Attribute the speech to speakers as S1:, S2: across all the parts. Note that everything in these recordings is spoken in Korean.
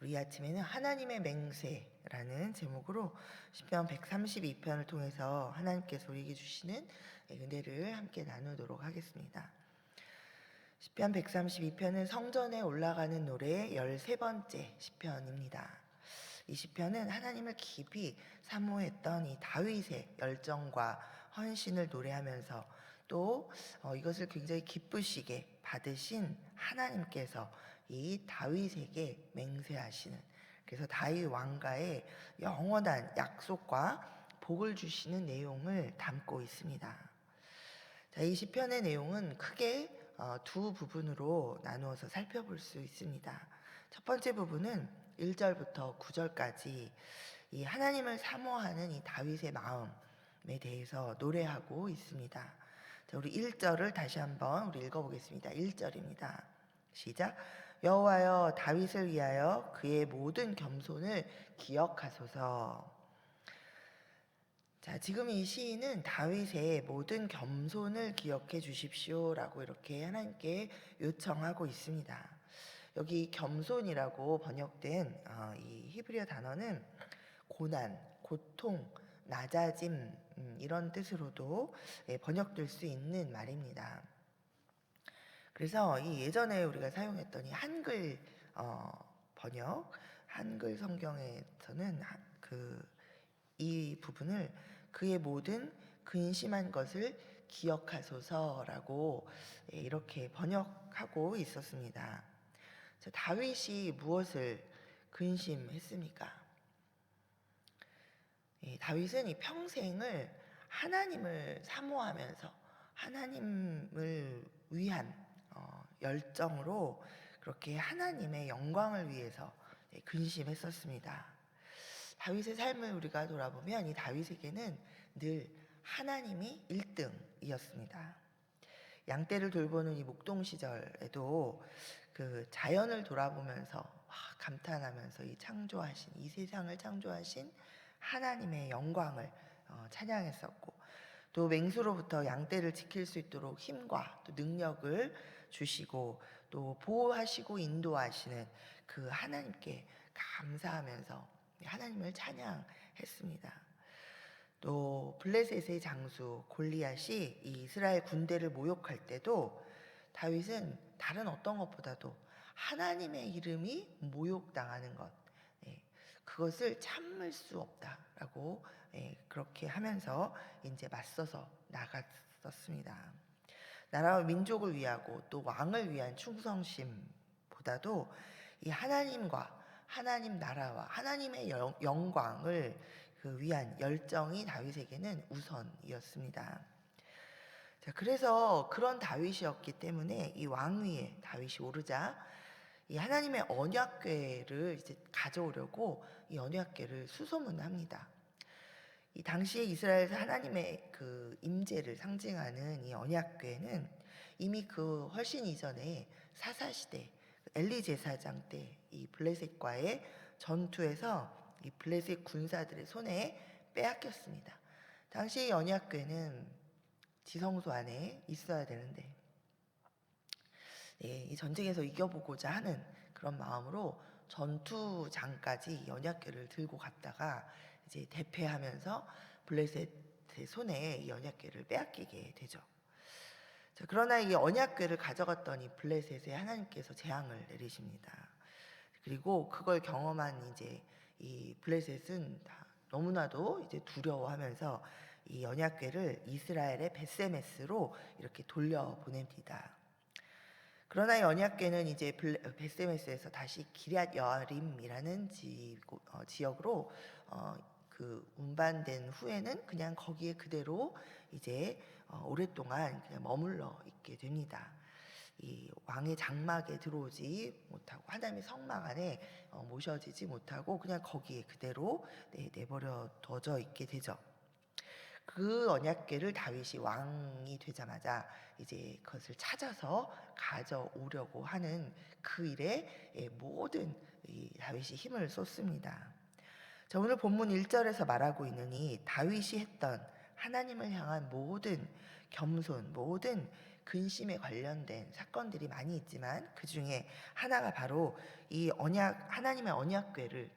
S1: 우리 아침에는 하나님의 맹세라는 제목으로 시편 132편을 통해서 하나님께서 우리에게 주시는 은혜를 함께 나누도록 하겠습니다. 시편 132편은 성전에 올라가는 노래의 13번째 시편입니다. 이 시편은 하나님을 깊이 사모했던 이 다윗의 열정과 헌신을 노래하면서 또 이것을 굉장히 기쁘시게 받으신 하나님께서 이 다윗에게 맹세하시는, 그래서 다윗 왕가의 영원한 약속과 복을 주시는 내용을 담고 있습니다. 자, 이 시편의 내용은 크게 두 부분으로 나누어서 살펴볼 수 있습니다. 첫 번째 부분은 1절부터 9절까지 이 하나님을 사모하는 이 다윗의 마음에 대해서 노래하고 있습니다. 자, 우리 1절을 다시 한번 우리 읽어보겠습니다. 1절입니다. 시작. 여호와여, 다윗을 위하여 그의 모든 겸손을 기억하소서. 자, 지금 이 시인은 다윗의 모든 겸손을 기억해 주십시오라고 이렇게 하나님께 요청하고 있습니다. 여기 겸손이라고 번역된 이 히브리어 단어는 고난, 고통, 낮아짐 이런 뜻으로도 번역될 수 있는 말입니다. 그래서 이 예전에 우리가 사용했던 이 한글 번역, 한글 성경에서는 이 부분을 그의 모든 근심한 것을 기억하소서라고 이렇게 번역하고 있었습니다. 다윗이 무엇을 근심했습니까? 다윗은 이 평생을 하나님을 사모하면서 하나님을 위한 열정으로 그렇게 하나님의 영광을 위해서 근심했었습니다. 다윗의 삶을 우리가 돌아보면 이 다윗에게는 늘 하나님이 1등이었습니다. 양떼를 돌보는 이 목동 시절에도 그 자연을 돌아보면서 감탄하면서 이 세상을 창조하신 하나님의 영광을 찬양했었고, 또 맹수로부터 양떼를 지킬 수 있도록 힘과 또 능력을 주시고 또 보호하시고 인도하시는 그 하나님께 감사하면서 하나님을 찬양했습니다. 또 블레셋의 장수 골리앗이 이 이스라엘 군대를 모욕할 때도 다윗은 다른 어떤 것보다도 하나님의 이름이 모욕당하는 것, 그것을 참을 수 없다라고 그렇게 하면서 이제 맞서서 나갔었습니다. 나라와 민족을 위하고 또 왕을 위한 충성심보다도 이 하나님과 하나님 나라와 하나님의 영광을 위한 열정이 다윗에게는 우선이었습니다. 자, 그래서 그런 다윗이었기 때문에 이 왕위에 다윗이 오르자 이 하나님의 언약궤를 이제 가져오려고 이 언약궤를 수소문합니다. 이 당시에 이스라엘에서 하나님의 그 임재를 상징하는 이 언약궤는 이미 그 훨씬 이전에 사사시대 엘리 제사장 때 이 블레셋과의 전투에서 이 블레셋 군사들의 손에 빼앗겼습니다. 당시 이 언약궤는 지성소 안에 있어야 되는데 이 전쟁에서 이겨보고자 하는 그런 마음으로 전투장까지 언약궤를 들고 갔다가 이제 대패하면서 블레셋의 손에 이 언약궤를 빼앗기게 되죠. 자, 그러나 이 언약궤를 가져갔던 이 블레셋에 하나님께서 재앙을 내리십니다. 그리고 그걸 경험한 이제 이 블레셋은 다 너무나도 이제 두려워하면서 이 언약궤를 이스라엘의 벳세메스로 이렇게 돌려보냅니다. 그러나 이 언약궤는 이제 벳세메스에서 다시 기럇 여아림이라는 지역으로 그 운반된 후에는 그냥 거기에 그대로 이제 오랫동안 그냥 머물러 있게 됩니다. 이 왕의 장막에 들어오지 못하고 하나님의 성막 안에 모셔지지 못하고 그냥 거기에 그대로 내버려 둬져 있게 되죠. 그 언약궤를 다윗이 왕이 되자마자 이제 그것을 찾아서 가져오려고 하는 그 일에 모든 이 다윗이 힘을 쏟습니다. 자, 오늘 본문 1절에서 말하고 있는 이 다윗이 했던 하나님을 향한 모든 겸손, 모든 근심에 관련된 사건들이 많이 있지만 그 중에 하나가 바로 이 하나님의 언약궤를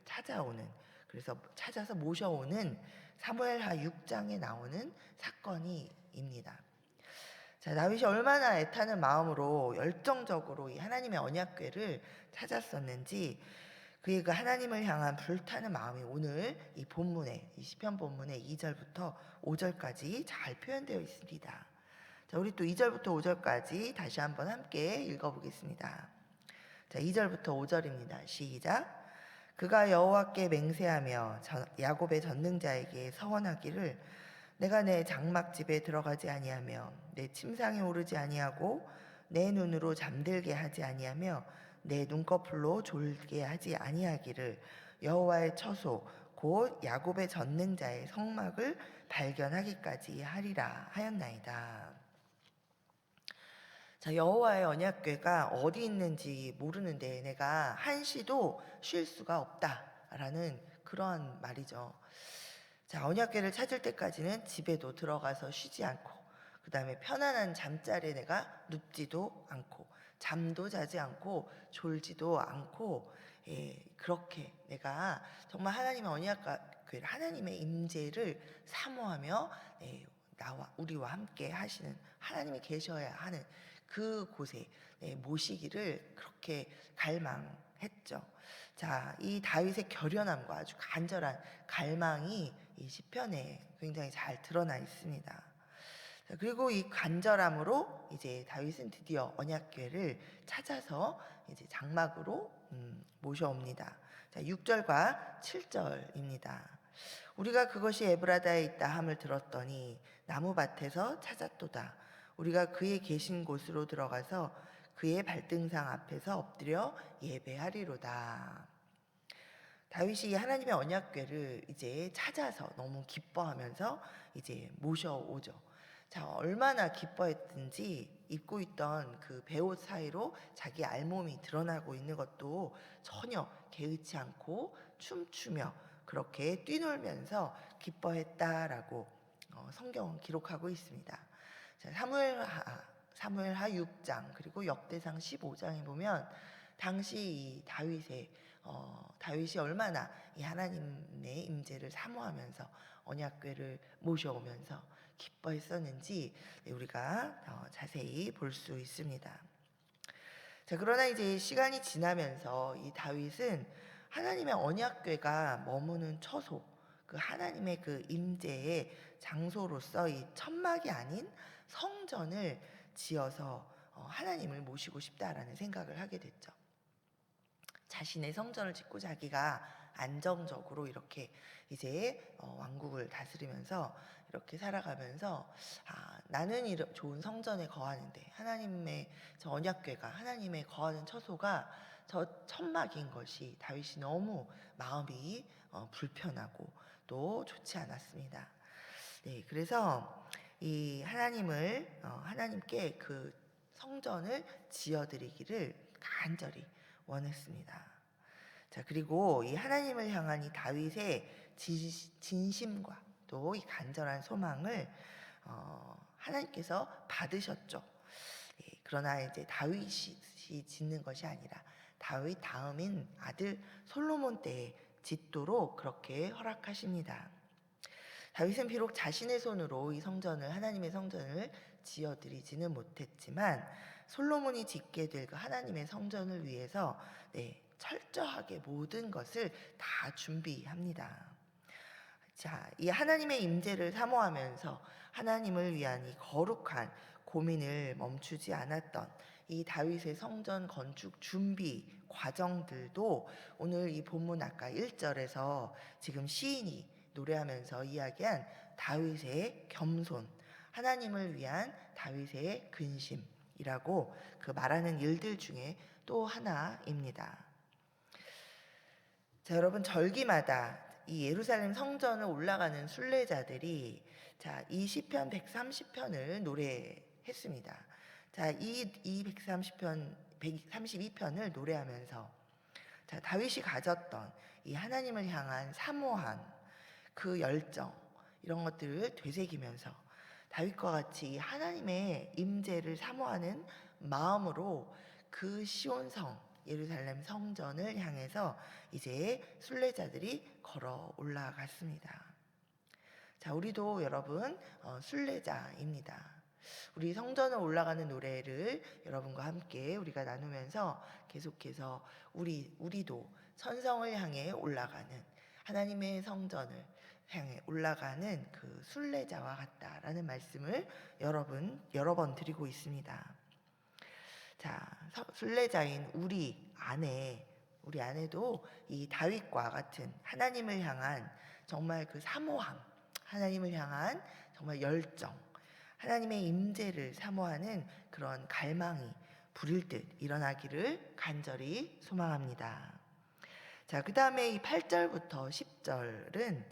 S1: 그래서 찾아서 모셔오는 사무엘하 6장에 나오는 사건이입니다. 자, 다윗이 얼마나 애타는 마음으로 열정적으로 이 하나님의 언약궤를 찾았었는지 그의 그 하나님을 향한 불타는 마음이 오늘 이 시편 본문의 2절부터 5절까지 잘 표현되어 있습니다. 자, 우리 또 2절부터 5절까지 다시 한번 함께 읽어보겠습니다. 자, 2절부터 5절입니다. 시작. 그가 여호와께 맹세하며 야곱의 전능자에게 서원하기를 내가 내 장막집에 들어가지 아니하며 내 침상에 오르지 아니하고 내 눈으로 잠들게 하지 아니하며 내 눈꺼풀로 졸게 하지 아니하기를 여호와의 처소 곧 야곱의 전능자의 성막을 발견하기까지 하리라 하였나이다. 자, 여호와의 언약궤가 어디 있는지 모르는데 내가 한시도 쉴 수가 없다라는 그러한 말이죠. 자, 언약궤를 찾을 때까지는 집에도 들어가서 쉬지 않고 그 다음에 편안한 잠자리에 내가 눕지도 않고 잠도 자지 않고 졸지도 않고 그렇게 내가 정말 하나님의 언약궤 하나님의 임재를 사모하며 우리와 함께 하시는 하나님이 계셔야 하는 그곳에 모시기를 그렇게 갈망했죠. 자, 이 다윗의 결연함과 아주 간절한 갈망이 이 시편에 굉장히 잘 드러나 있습니다. 자, 그리고 이 간절함으로 이제 다윗은 드디어 언약궤를 찾아서 이제 장막으로 모셔옵니다. 자, 6절과 7절입니다. 우리가 그것이 에브라다에 있다 함을 들었더니 나무밭에서 찾았도다. 우리가 그의 계신 곳으로 들어가서 그의 발등상 앞에서 엎드려 예배하리로다. 다윗이 하나님의 언약궤를 이제 찾아서 너무 기뻐하면서 이제 모셔오죠. 자, 얼마나 기뻐했든지 입고 있던 그 베옷 사이로 자기 알몸이 드러나고 있는 것도 전혀 개의치 않고 춤추며 그렇게 뛰놀면서 기뻐했다라고 성경은 기록하고 있습니다. 자, 사무엘하 6장 그리고 역대상 15장에 보면 당시 이 다윗이 얼마나 이 하나님의 임재를 사모하면서 언약궤를 모셔오면서 기뻐했었는지 우리가 자세히 볼 수 있습니다. 자, 그러나 이제 시간이 지나면서 이 다윗은 하나님의 언약궤가 머무는 처소, 그 하나님의 그 임재의 장소로서 이 천막이 아닌 성전을 지어서 하나님을 모시고 싶다라는 생각을 하게 됐죠. 자신의 성전을 짓고 자기가 안정적으로 이렇게 이제 왕국을 다스리면서 이렇게 살아가면서 나는 좋은 성전에 거하는데 하나님의 저 언약궤가 하나님의 거하는 처소가 저 천막인 것이 다윗이 너무 마음이 불편하고 또 좋지 않았습니다. 네, 그래서 이 하나님께 그 성전을 지어드리기를 간절히 원했습니다. 자, 그리고 이 하나님을 향한 이 다윗의 진심과 또 이 간절한 소망을 하나님께서 받으셨죠. 그러나 이제 다윗이 짓는 것이 아니라 다윗 다음인 아들 솔로몬 때에 짓도록 그렇게 허락하십니다. 다윗은 비록 자신의 손으로 이 하나님의 성전을 지어드리지는 못했지만 솔로몬이 짓게 될 그 하나님의 성전을 위해서 철저하게 모든 것을 다 준비합니다. 자, 이 하나님의 임재를 사모하면서 하나님을 위한 이 거룩한 고민을 멈추지 않았던 이 다윗의 성전 건축 준비 과정들도 오늘 이 본문 아까 1절에서 지금 시인이 노래하면서 이야기한 다윗의 겸손, 하나님을 위한 다윗의 근심이라고 그 말하는 일들 중에 또 하나입니다. 자, 여러분, 절기마다 이 예루살렘 성전을 올라가는 순례자들이 이 시편 130편을 노래했습니다. 자, 이 132편을 노래하면서 다윗이 가졌던 이 하나님을 향한 사모함, 그 열정, 이런 것들을 되새기면서 다윗과 같이 하나님의 임재를 사모하는 마음으로 그 시온성 예루살렘 성전을 향해서 이제 순례자들이 걸어 올라갔습니다. 자, 우리도 여러분 순례자입니다. 우리 성전을 올라가는 노래를 여러분과 함께 우리가 나누면서 계속해서 우리도 천성을 향해 올라가는, 하나님의 성전을 향해 올라가는 그 순례자와 같다라는 말씀을 여러 번 드리고 있습니다. 자, 순례자인 우리 안에도 이 다윗과 같은 하나님을 향한 정말 그 사모함, 하나님을 향한 정말 열정, 하나님의 임재를 사모하는 그런 갈망이 불일 듯 일어나기를 간절히 소망합니다. 자, 그 다음에 이 8절부터 10절은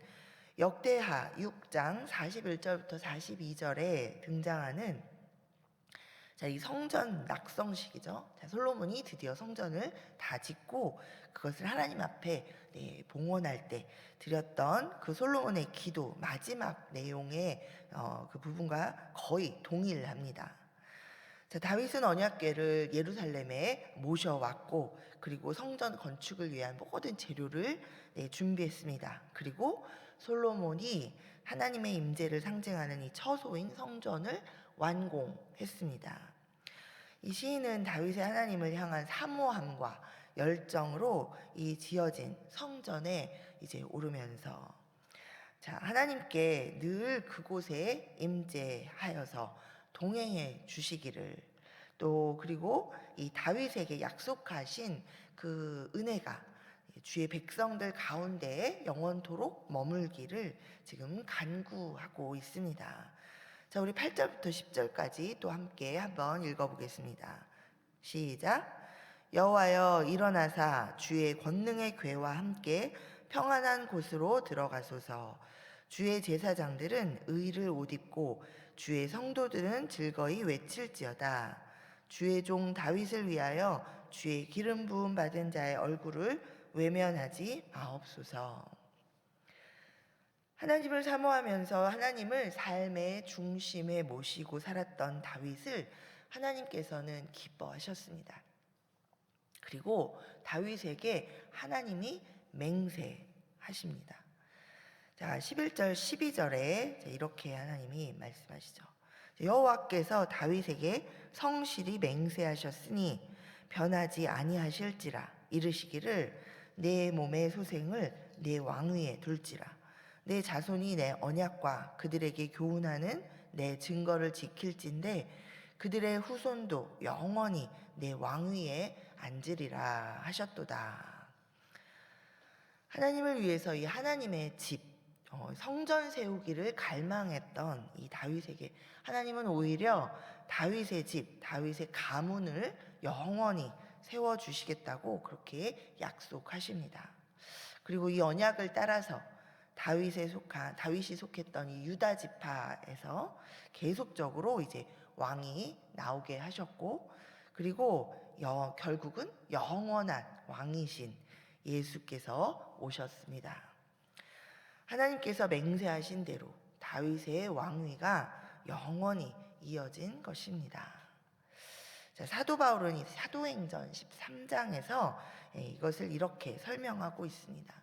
S1: 역대하 6장 41절부터 42절에 등장하는 이 성전 낙성식이죠. 자, 솔로몬이 드디어 성전을 다 짓고 그것을 하나님 앞에 봉헌할 때 드렸던 그 솔로몬의 기도 마지막 내용의 그 부분과 거의 동일합니다. 자, 다윗은 언약궤를 예루살렘에 모셔왔고 그리고 성전 건축을 위한 모든 재료를 준비했습니다. 그리고 솔로몬이 하나님의 임재를 상징하는 이 처소인 성전을 완공했습니다. 이 시인은 다윗의 하나님을 향한 사모함과 열정으로 이 지어진 성전에 이제 오르면서 자, 하나님께 늘 그곳에 임재하여서 동행해 주시기를, 또 그리고 이 다윗에게 약속하신 그 은혜가 주의 백성들 가운데 영원토록 머물기를 지금 간구하고 있습니다. 자, 우리 8절부터 10절까지 또 함께 한번 읽어보겠습니다. 시작. 여호와여 일어나사 주의 권능의 궤와 함께 평안한 곳으로 들어가소서. 주의 제사장들은 의를 옷 입고 주의 성도들은 즐거이 외칠지어다. 주의 종 다윗을 위하여 주의 기름 부음 받은 자의 얼굴을 외면하지 마옵소서. 하나님을 사모하면서 하나님을 삶의 중심에 모시고 살았던 다윗을 하나님께서는 기뻐하셨습니다. 그리고 다윗에게 하나님이 맹세하십니다. 자, 11절 12절에 이렇게 하나님이 말씀하시죠. 여호와께서 다윗에게 성실히 맹세하셨으니 변하지 아니하실지라. 이르시기를 내 몸의 소생을 내 왕위에 둘지라. 내 자손이 내 언약과 그들에게 교훈하는 내 증거를 지킬진대 그들의 후손도 영원히 내 왕위에 앉으리라 하셨도다. 하나님을 위해서 이 하나님의 집, 성전 세우기를 갈망했던 이 다윗에게 하나님은 오히려 다윗의 집, 다윗의 가문을 영원히 세워주시겠다고 그렇게 약속하십니다. 그리고 이 언약을 따라서 다윗이 속했던 이 유다 지파에서 계속적으로 이제 왕이 나오게 하셨고, 그리고 결국은 영원한 왕이신 예수께서 오셨습니다. 하나님께서 맹세하신 대로 다윗의 왕위가 영원히 이어진 것입니다. 자, 사도 바울은 이 사도행전 13장에서 이것을 이렇게 설명하고 있습니다.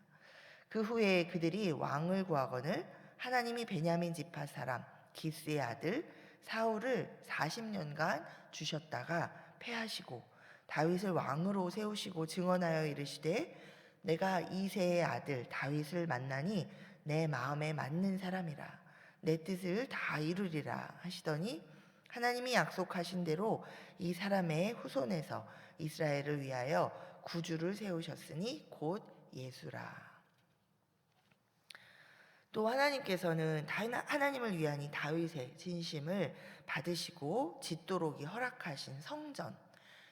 S1: 그 후에 그들이 왕을 구하거늘 하나님이 베냐민 지파 사람 기스의 아들 사울을 40년간 주셨다가 패하시고 다윗을 왕으로 세우시고 증언하여 이르시되 내가 이새의 아들 다윗을 만나니 내 마음에 맞는 사람이라 내 뜻을 다 이루리라 하시더니 하나님이 약속하신 대로 이 사람의 후손에서 이스라엘을 위하여 구주를 세우셨으니 곧 예수라. 또 하나님께서는 하나님을 위한 이 다윗의 진심을 받으시고 짓도록 허락하신 성전,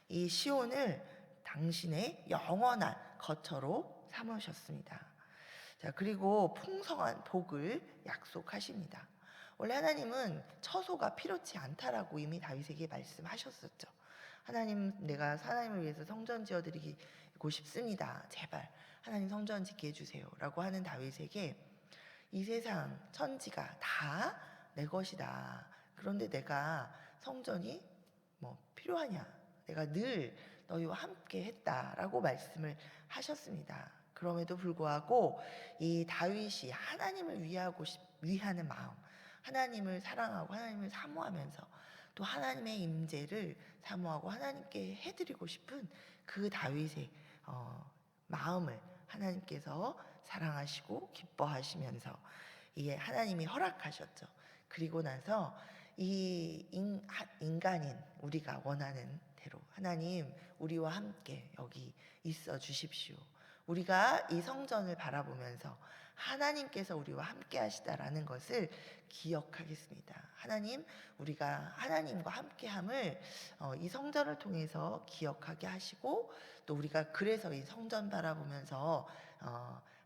S1: 이 시온을 당신의 영원한 거처로 삼으셨습니다. 자, 그리고 풍성한 복을 약속하십니다. 원래 하나님은 처소가 필요치 않다라고 이미 다윗에게 말씀하셨었죠. 하나님, 내가 하나님을 위해서 성전 지어드리고 싶습니다. 제발 하나님 성전 짓게 해주세요 라고 하는 다윗에게 이 세상 천지가 다 내 것이다. 그런데 내가 성전이 뭐 필요하냐? 내가 늘 너희와 함께 했다라고 말씀을 하셨습니다. 그럼에도 불구하고 이 다윗이 하나님을 위하는 마음, 하나님을 사랑하고 하나님을 사모하면서 또 하나님의 임재를 사모하고 하나님께 해드리고 싶은 그 다윗의 마음을 하나님께서 사랑하시고 기뻐하시면서 이게 하나님이 허락하셨죠. 그리고 나서 이 인간인 우리가 원하는 대로 하나님 우리와 함께 여기 있어 주십시오. 우리가 이 성전을 바라보면서 하나님께서 우리와 함께 하시다라는 것을 기억하겠습니다. 하나님, 우리가 하나님과 함께함을 이 성전을 통해서 기억하게 하시고 또 우리가 그래서 이 성전 바라보면서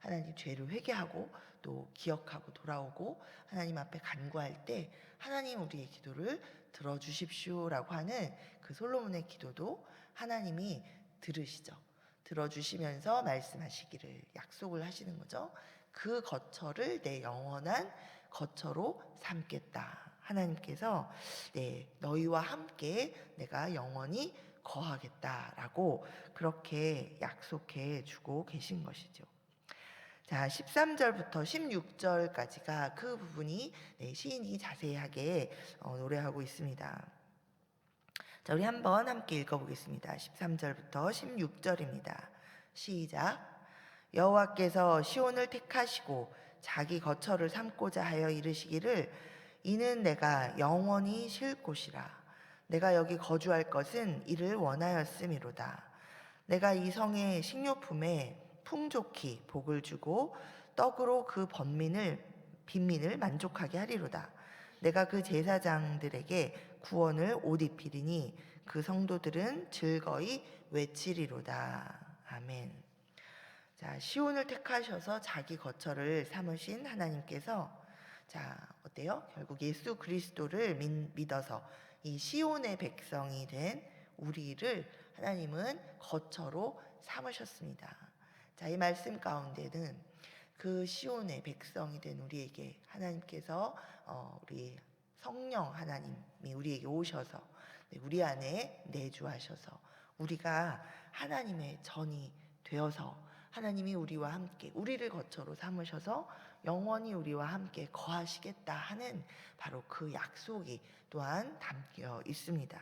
S1: 하나님 죄를 회개하고 또 기억하고 돌아오고 하나님 앞에 간구할 때 하나님 우리의 기도를 들어주십시오라고 하는 그 솔로몬의 기도도 하나님이 들으시죠. 들어주시면서 말씀하시기를 약속을 하시는 거죠. 그 거처를 내 영원한 거처로 삼겠다. 하나님께서 너희와 함께 내가 영원히 거하겠다라고 그렇게 약속해 주고 계신 것이죠. 자, 13절부터 16절까지가 그 부분이 시인이 자세하게 노래하고 있습니다. 자, 우리 한번 함께 읽어보겠습니다. 13절부터 16절입니다. 시작. 여호와께서 시온을 택하시고 자기 거처를 삼고자 하여 이르시기를 이는 내가 영원히 쉴 곳이라. 내가 여기 거주할 것은 이를 원하였음이로다. 내가 이 성의 식료품에 풍족히 복을 주고 떡으로 그 빈민을 만족하게 하리로다. 내가 그 제사장들에게 구원을 옷 입히리니 그 성도들은 즐거이 외치리로다. 아멘. 자, 시온을 택하셔서 자기 거처를 삼으신 하나님께서 자, 어때요? 결국 예수 그리스도를 믿어서 이 시온의 백성이 된 우리를 하나님은 거처로 삼으셨습니다. 자, 이 말씀 가운데는 그 시온의 백성이 된 우리에게 하나님께서 우리 성령 하나님이 우리에게 오셔서 우리 안에 내주하셔서 우리가 하나님의 전이 되어서 하나님이 우리와 함께 우리를 거처로 삼으셔서 영원히 우리와 함께 거하시겠다 하는 바로 그 약속이 또한 담겨 있습니다.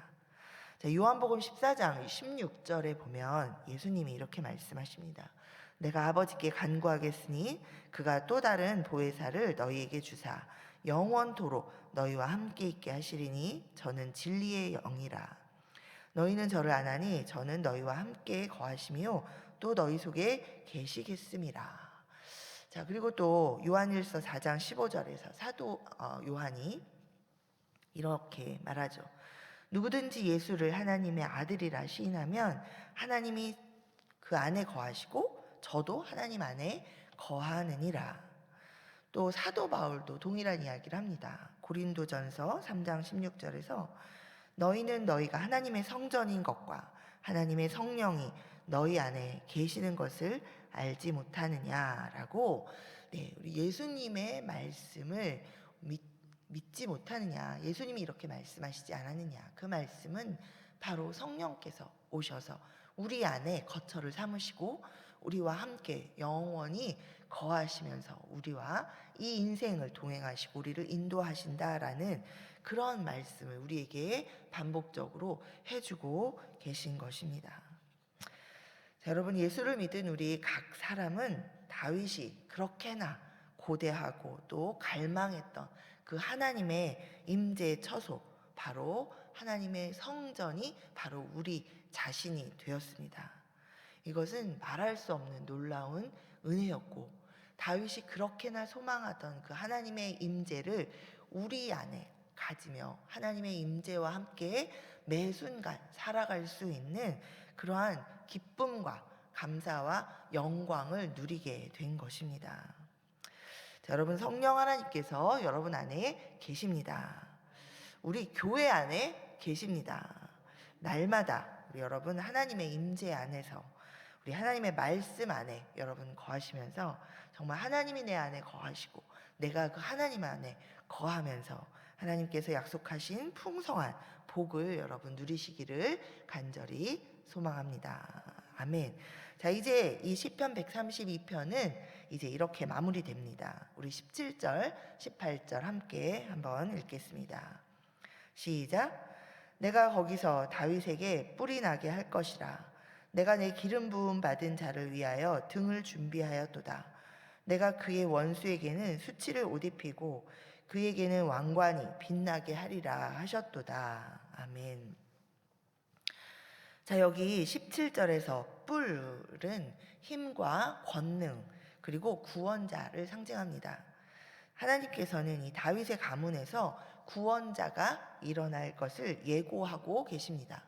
S1: 자, 요한복음 14장 16절에 보면 예수님이 이렇게 말씀하십니다. 내가 아버지께 간구하겠으니 그가 또 다른 보혜사를 너희에게 주사 영원토록 너희와 함께 있게 하시리니 저는 진리의 영이라. 너희는 저를 아나니 저는 너희와 함께 거하시며 또 너희 속에 계시겠음이라. 자, 그리고 또 요한일서 4장 15절에서 사도 요한이 이렇게 말하죠. 누구든지 예수를 하나님의 아들이라 시인하면 하나님이 그 안에 거하시고 저도 하나님 안에 거하느니라. 또 사도 바울도 동일한 이야기를 합니다. 고린도전서 3장 16절에서 너희는 너희가 하나님의 성전인 것과 하나님의 성령이 너희 안에 계시는 것을 알지 못하느냐라고 우리 예수님의 말씀을 믿지 못하느냐, 예수님이 이렇게 말씀하시지 않았느냐, 그 말씀은 바로 성령께서 오셔서 우리 안에 거처를 삼으시고 우리와 함께 영원히 거하시면서 우리와 이 인생을 동행하시고 우리를 인도하신다라는 그런 말씀을 우리에게 반복적으로 해주고 계신 것입니다. 자, 여러분, 예수를 믿은 우리 각 사람은 다윗이 그렇게나 고대하고 또 갈망했던 그 하나님의 임재의 처소, 바로 하나님의 성전이 바로 우리 자신이 되었습니다. 이것은 말할 수 없는 놀라운 은혜였고 다윗이 그렇게나 소망하던 그 하나님의 임재를 우리 안에 가지며 하나님의 임재와 함께 매 순간 살아갈 수 있는 그러한 기쁨과 감사와 영광을 누리게 된 것입니다. 자, 여러분, 성령 하나님께서 여러분 안에 계십니다. 우리 교회 안에 계십니다. 날마다 우리 여러분 하나님의 임재 안에서 우리 하나님의 말씀 안에 여러분 거하시면서 정말 하나님이 내 안에 거하시고 내가 그 하나님 안에 거하면서 하나님께서 약속하신 풍성한 복을 여러분 누리시기를 간절히 소망합니다. 아멘. 자, 이제 이 시편 132편은 이제 이렇게 마무리됩니다. 우리 17절, 18절 함께 한번 읽겠습니다. 시작. 내가 거기서 다윗에게 뿔이 나게 할 것이라. 내가 내 기름 부음 받은 자를 위하여 등을 준비하였도다. 내가 그의 원수에게는 수치를 옷 입히고 그에게는 왕관이 빛나게 하리라 하셨도다. 아멘. 자, 여기 17절에서 뿔은 힘과 권능 그리고 구원자를 상징합니다. 하나님께서는 이 다윗의 가문에서 구원자가 일어날 것을 예고하고 계십니다.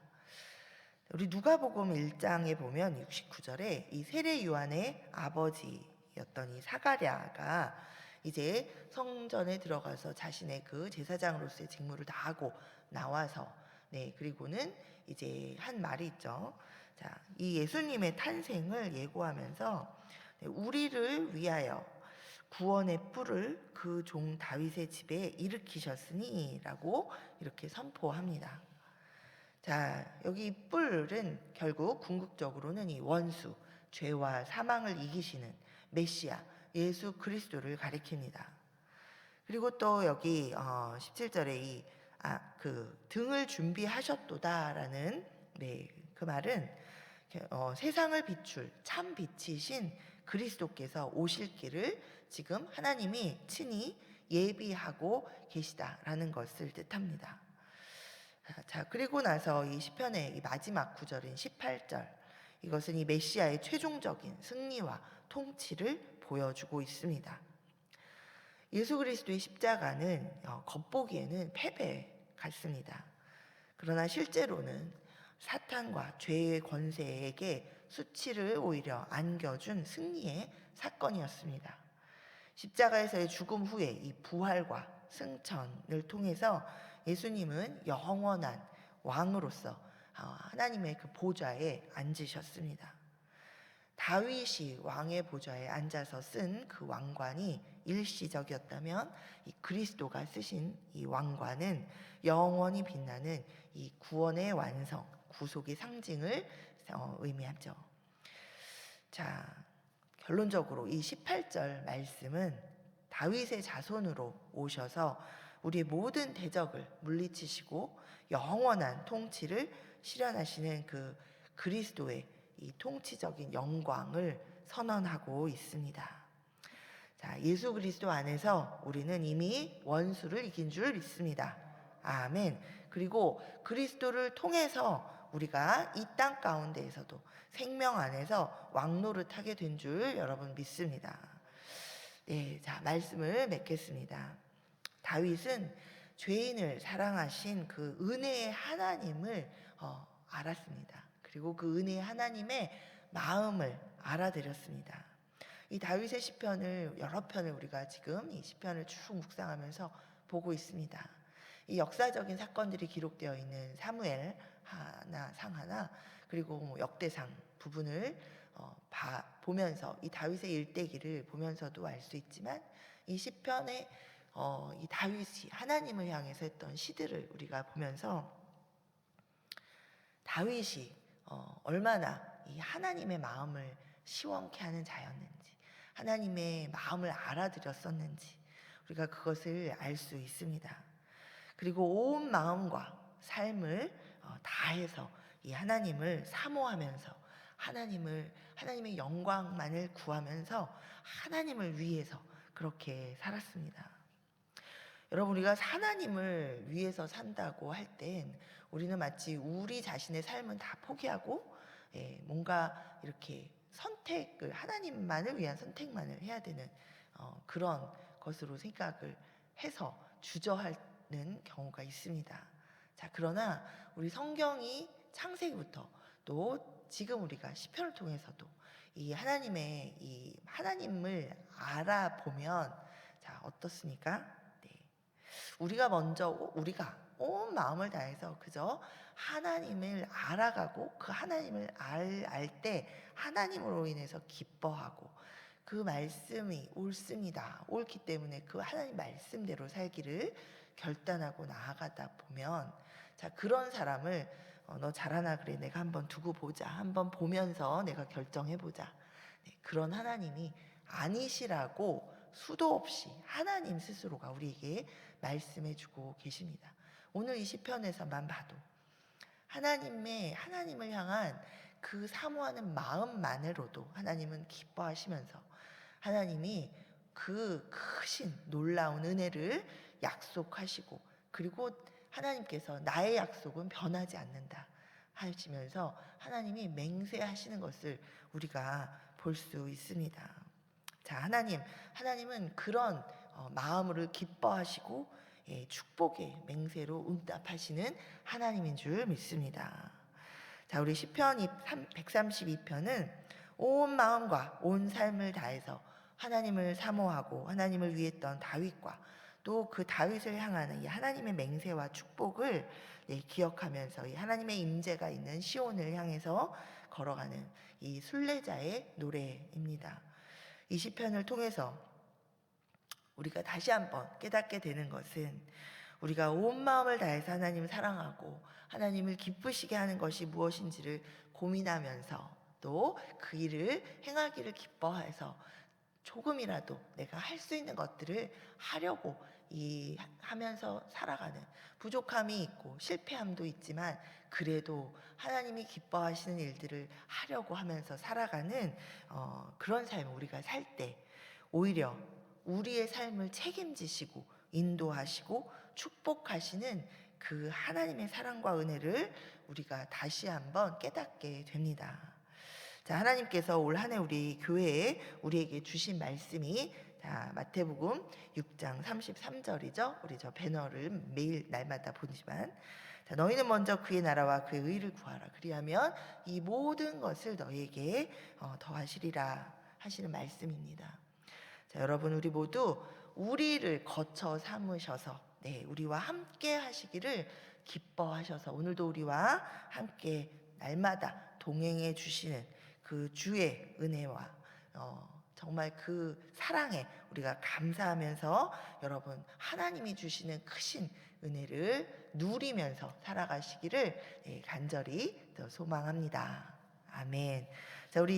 S1: 우리 누가복음 1장에 보면 69절에 이 세례 요한의 아버지였던 이 사가랴가 이제 성전에 들어가서 자신의 그 제사장으로서의 직무를 다하고 나와서 그리고는 이제 한 말이 있죠. 자, 이 예수님의 탄생을 예고하면서 우리를 위하여 구원의 뿔을 그 종 다윗의 집에 일으키셨으니라고 이렇게 선포합니다. 자, 여기 뿔은 결국 궁극적으로는 이 원수, 죄와 사망을 이기시는 메시아 예수 그리스도를 가리킵니다. 그리고 또 여기 17절에 그 등을 준비하셨도다라는 그 말은 세상을 비출 참 빛이신 그리스도께서 오실 길을 지금 하나님이 친히 예비하고 계시다라는 것을 뜻합니다. 자, 그리고 나서 이 시편의 이 마지막 구절인 18절, 이것은 이 메시아의 최종적인 승리와 통치를 보여주고 있습니다. 예수 그리스도의 십자가는 겉보기에는 패배 같습니다. 그러나 실제로는 사탄과 죄의 권세에게 수치를 오히려 안겨준 승리의 사건이었습니다. 십자가에서의 죽음 후에 이 부활과 승천을 통해서 예수님은 영원한 왕으로서 하나님의 그 보좌에 앉으셨습니다. 다윗이 왕의 보좌에 앉아서 쓴 그 왕관이 일시적이었다면 이 그리스도가 쓰신 이 왕관은 영원히 빛나는 이 구원의 완성, 구속의 상징을 의미하죠. 자, 결론적으로 이 18절 말씀은 다윗의 자손으로 오셔서 우리의 모든 대적을 물리치시고 영원한 통치를 실현하시는 그 그리스도의 이 통치적인 영광을 선언하고 있습니다. 자, 예수 그리스도 안에서 우리는 이미 원수를 이긴 줄 믿습니다. 아멘. 그리고 그리스도를 통해서 우리가 이 땅 가운데에서도 생명 안에서 왕노릇하게 된 줄 여러분 믿습니다. 네, 자, 말씀을 맺겠습니다. 다윗은 죄인을 사랑하신 그 은혜의 하나님을 알았습니다. 그리고 그 은혜의 하나님의 마음을 알아들였습니다. 이 다윗의 시편을 여러 편을 우리가 지금 이 시편을 쭉 묵상하면서 보고 있습니다. 이 역사적인 사건들이 기록되어 있는 사무엘 하나 상하나 그리고 역대상 부분을 보면서 이 다윗의 일대기를 보면서도 알 수 있지만 이 시편의 이 다윗이 하나님을 향해서 했던 시들을 우리가 보면서 다윗이 얼마나 이 하나님의 마음을 시원케 하는 자였는지, 하나님의 마음을 알아들였었는지 우리가 그것을 알 수 있습니다. 그리고 온 마음과 삶을 다해서 이 하나님을 사모하면서 하나님의 영광만을 구하면서 하나님을 위해서 그렇게 살았습니다. 여러분, 우리가 하나님을 위해서 산다고 할 땐 우리는 마치 우리 자신의 삶은 다 포기하고 뭔가 이렇게 선택을 하나님만을 위한 선택만을 해야 되는 그런 것으로 생각을 해서 주저하는 경우가 있습니다. 자, 그러나 우리 성경이 창세기부터 또 지금 우리가 시편을 통해서도 이 하나님을 알아보면 자, 어떻습니까? 우리가 온 마음을 다해서 그저 하나님을 알아가고 그 하나님을 알 때 하나님으로 인해서 기뻐하고 그 말씀이 옳습니다. 옳기 때문에 그 하나님 말씀대로 살기를 결단하고 나아가다 보면, 자, 그런 사람을 너 잘하나 그래, 내가 한번 두고 보자, 한번 보면서 내가 결정해 보자. 네, 그런 하나님이 아니시라고 수도 없이 하나님 스스로가 우리에게 말씀해 주고 계십니다. 오늘 이 시편에서만 봐도 하나님을 향한 그 사모하는 마음만으로도 하나님은 기뻐하시면서, 하나님이 그 크신 놀라운 은혜를 약속하시고, 그리고 하나님께서 나의 약속은 변하지 않는다 하시면서 하나님이 맹세하시는 것을 우리가 볼 수 있습니다. 자, 하나님은 그런 마음을 기뻐하시고, 예, 축복의 맹세로 응답하시는 하나님인 줄 믿습니다. 자, 우리 시편 132편은 온 마음과 온 삶을 다해서 하나님을 사모하고 하나님을 위했던 다윗과 또 그 다윗을 향하는 이 하나님의 맹세와 축복을, 예, 기억하면서 이 하나님의 임재가 있는 시온을 향해서 걸어가는 이 순례자의 노래입니다. 이 시편을 통해서 우리가 다시 한번 깨닫게 되는 것은, 우리가 온 마음을 다해서 하나님을 사랑하고 하나님을 기쁘시게 하는 것이 무엇인지를 고민하면서 또 그 일을 행하기를 기뻐해서 조금이라도 내가 할 수 있는 것들을 하려고 하면서 살아가는, 부족함이 있고 실패함도 있지만 그래도 하나님이 기뻐하시는 일들을 하려고 하면서 살아가는 그런 삶을 우리가 살 때, 오히려 우리의 삶을 책임지시고 인도하시고 축복하시는 그 하나님의 사랑과 은혜를 우리가 다시 한번 깨닫게 됩니다. 자, 하나님께서 올 한 해 우리 교회에 우리에게 주신 말씀이, 자, 마태복음 6장 33절이죠. 우리 저 배너를 매일 날마다 보지만, 자, 너희는 먼저 그의 나라와 그의 의를 구하라. 그리하면 이 모든 것을 너희에게 더하시리라 하시는 말씀입니다. 자, 여러분, 우리 모두 우리를 거쳐 삼으셔서, 네, 우리와 함께 하시기를 기뻐하셔서 오늘도 우리와 함께 날마다 동행해 주시는 그 주의 은혜와 정말 그 사랑에 우리가 감사하면서, 여러분, 하나님이 주시는 크신 은혜를 누리면서 살아가시기를, 네, 간절히 소망합니다. 아멘.